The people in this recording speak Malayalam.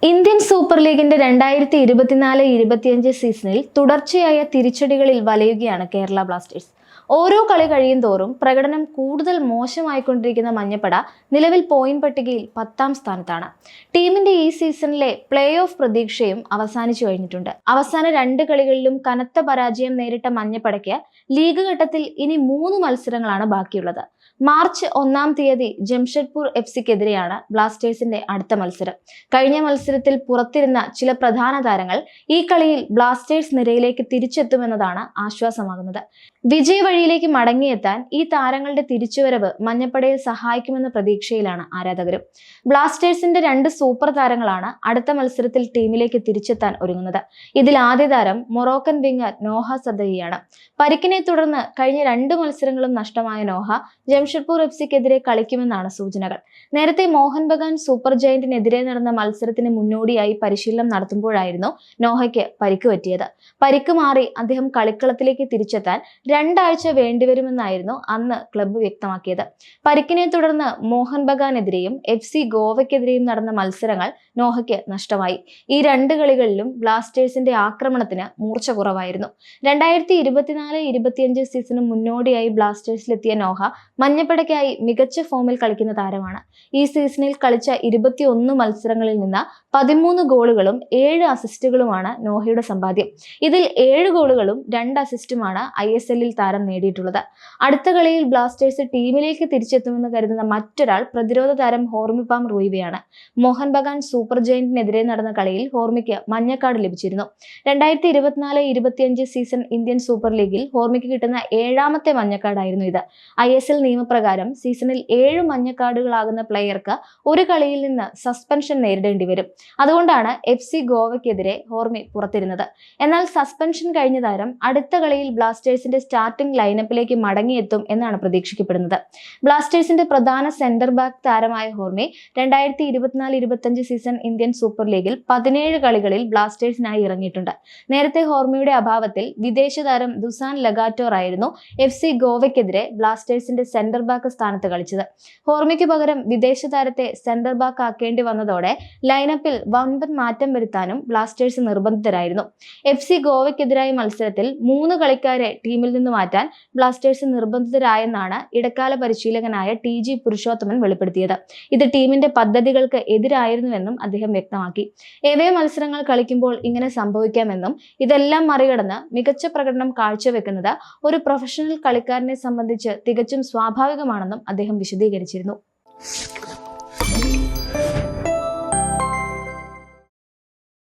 ഇന്ത്യൻ സൂപ്പർ ലീഗിന്റെ 2024-25 സീസണിൽ തുടർച്ചയായ തിരിച്ചടികളിൽ വലയുകയാണ് കേരള ബ്ലാസ്റ്റേഴ്സ്. ഓരോ കളി കഴിയും തോറും പ്രകടനം കൂടുതൽ മോശമായിക്കൊണ്ടിരിക്കുന്ന മഞ്ഞപ്പട നിലവിൽ പോയിന്റ് പട്ടികയിൽ 10ാം സ്ഥാനത്താണ്. ടീമിന്റെ ഈ സീസണിലെ പ്ലേ ഓഫ് പ്രതീക്ഷയും അവസാനിച്ചു കഴിഞ്ഞിട്ടുണ്ട്. അവസാന 2 കളികളിലും കനത്ത പരാജയം നേരിട്ട മഞ്ഞപ്പടയ്ക്ക് ലീഗ് ഘട്ടത്തിൽ ഇനി 3 മത്സരങ്ങളാണ് ബാക്കിയുള്ളത്. മാർച്ച് 1-ാം തീയതി ജംഷഡ്പൂർ എഫ്സിക്കെതിരെയാണ് ബ്ലാസ്റ്റേഴ്സിന്റെ അടുത്ത മത്സരം. കഴിഞ്ഞ മത്സരത്തിൽ പുറത്തിരുന്ന ചില പ്രധാന താരങ്ങൾ ഈ കളിയിൽ ബ്ലാസ്റ്റേഴ്സ് നിരയിലേക്ക് തിരിച്ചെത്തുമെന്നതാണ് ആശ്വാസമാകുന്നത്. വിജയ വഴിയിലേക്ക് മടങ്ങിയെത്താൻ ഈ താരങ്ങളുടെ തിരിച്ചുവരവ് മഞ്ഞപ്പടയെ സഹായിക്കുമെന്ന പ്രതീക്ഷയിലാണ് ആരാധകരും. ബ്ലാസ്റ്റേഴ്സിന്റെ 2 സൂപ്പർ താരങ്ങളാണ് അടുത്ത മത്സരത്തിൽ ടീമിലേക്ക് തിരിച്ചെത്താൻ ഒരുങ്ങുന്നത്. ഇതിൽ ആദ്യ താരം മൊറോക്കൻ വിങ്ങർ നോഹ സദയിയാണ്. പരിക്കിനെ തുടർന്ന് കഴിഞ്ഞ 2 മത്സരങ്ങളും നഷ്ടമായ നോഹ ജംഷഡ്പൂർ എഫ്സിക്കെതിരെ കളിക്കുമെന്നാണ് സൂചനകൾ. നേരത്തെ മോഹൻ ബഗാൻ സൂപ്പർ ജയന്റിനെതിരെ നടന്ന മത്സരത്തിന് മുന്നോടിയായി പരിശീലനം നടത്തുമ്പോഴായിരുന്നു നോഹയ്ക്ക് പരിക്ക് പറ്റിയത്. പരിക്ക് മാറി അദ്ദേഹം കളിക്കളത്തിലേക്ക് തിരിച്ചെത്താൻ 2 ആഴ്ച വേണ്ടിവരുമെന്നായിരുന്നു അന്ന് ക്ലബ്ബ് വ്യക്തമാക്കിയത്. പരിക്കിനെ തുടർന്ന് മോഹൻ ബഗാനെതിരെയും FC ഗോവയ്ക്കെതിരെയും നടന്ന മത്സരങ്ങൾ നോഹയ്ക്ക് നഷ്ടമായി. ഈ 2 കളികളിലും ബ്ലാസ്റ്റേഴ്സിന്റെ ആക്രമണത്തിന് മൂർച്ച കുറവായിരുന്നു. 2024-25 സീസണിന് മുന്നോടിയായി ബ്ലാസ്റ്റേഴ്സിലെത്തിയ നോഹ മഞ്ഞപ്പടയ്ക്കായി മികച്ച ഫോമിൽ കളിക്കുന്ന താരമാണ്. ഈ സീസണിൽ കളിച്ച 21 മത്സരങ്ങളിൽ നിന്ന് 13 ഗോളുകളും 7 അസിസ്റ്റുകളുമാണ് നോഹയുടെ സമ്പാദ്യം. ഇതിൽ 7 ഗോളുകളും 2 അസിസ്റ്റുമാണ് ISL-ൽ താരം നേടിയിട്ടുള്ളത്. അടുത്ത കളിയിൽ ബ്ലാസ്റ്റേഴ്സ് ടീമിലേക്ക് തിരിച്ചെത്തുമെന്ന് കരുതുന്ന മറ്റൊരാൾ പ്രതിരോധ താരം ഹോർമിപാം റൂയിവയാണ്. മോഹൻ ബഗാൻ സൂപ്പർ ജയന്റിനെതിരെ നടന്ന കളിയിൽ ഹോർമിക്ക് മഞ്ഞക്കാർഡ് ലഭിച്ചിരുന്നു. 2024-25 സീസൺ ഇന്ത്യൻ സൂപ്പർ ലീഗിൽ ഹോർമിക്ക് കിട്ടുന്ന 7ാമത്തെ മഞ്ഞക്കാർഡായിരുന്നു ഇത്. ISL നിയമപ്രകാരം സീസണിൽ 7 മഞ്ഞക്കാർഡുകളാകുന്ന പ്ലെയർക്ക് ഒരു കളിയിൽ നിന്ന് സസ്പെൻഷൻ നേരിടേണ്ടി വരും. അതുകൊണ്ടാണ് FC ഗോവയ്ക്കെതിരെ ഹോർമി പുറത്തിരുന്നത്. എന്നാൽ സസ്പെൻഷൻ കഴിഞ്ഞ താരം അടുത്ത കളിയിൽ ബ്ലാസ്റ്റേഴ്സിന്റെ സ്റ്റാർട്ടിംഗ് ലൈനപ്പിലേക്ക് മടങ്ങിയെത്തും എന്നാണ് പ്രതീക്ഷിക്കപ്പെടുന്നത്. ബ്ലാസ്റ്റേഴ്സിന്റെ പ്രധാന സെന്റർ ബാക്ക് താരമായ ഹോർമി 2024-25 സീസൺ ഇന്ത്യൻ സൂപ്പർ ലീഗിൽ 17 കളികളിൽ ബ്ലാസ്റ്റേഴ്സിനായി ഇറങ്ങിയിട്ടുണ്ട്. നേരത്തെ ഹോർമിയുടെ അഭാവത്തിൽ വിദേശ താരം ദുസാൻ ലഗാറ്റോർ ആയിരുന്നു FC ഗോവയ്ക്കെതിരെ ബ്ലാസ്റ്റേഴ്സിന്റെ സെന്റർ ബാക്ക് സ്ഥാനത്ത് കളിച്ചത്. ഹോർമിക്ക് പകരം വിദേശ താരത്തെ സെന്റർ ബാക്ക് ആക്കേണ്ടി വന്നതോടെ ലൈനപ്പിൽ വമ്പൻ മാറ്റം വരുത്താനും ബ്ലാസ്റ്റേഴ്സ് നിർബന്ധിതരായിരുന്നു. FC ഗോവയ്ക്കെതിരായ മത്സരത്തിൽ 3 കളിക്കാരെ ടീമിൽ നിന്ന് മാറ്റാൻ ബ്ലാസ്റ്റേഴ്സ് നിർബന്ധിതരായെന്നാണ് ഇടക്കാല പരിശീലകനായ TG പുരുഷോത്തമൻ വെളിപ്പെടുത്തിയത്. ഇത് ടീമിന്റെ പദ്ധതികൾക്ക് എതിരായിരുന്നുവെന്നും അദ്ദേഹം വ്യക്തമാക്കി. ഏവേ മത്സരങ്ങൾ കളിക്കുമ്പോൾ ഇങ്ങനെ സംഭവിക്കാമെന്നും ഇതെല്ലാം മറികടന്ന് മികച്ച പ്രകടനം കാഴ്ചവെക്കുന്നത് ഒരു പ്രൊഫഷണൽ കളിക്കാരനെ സംബന്ധിച്ച് തികച്ചും സ്വാഭാവികമാണെന്നും അദ്ദേഹം വിശദീകരിച്ചിരുന്നു.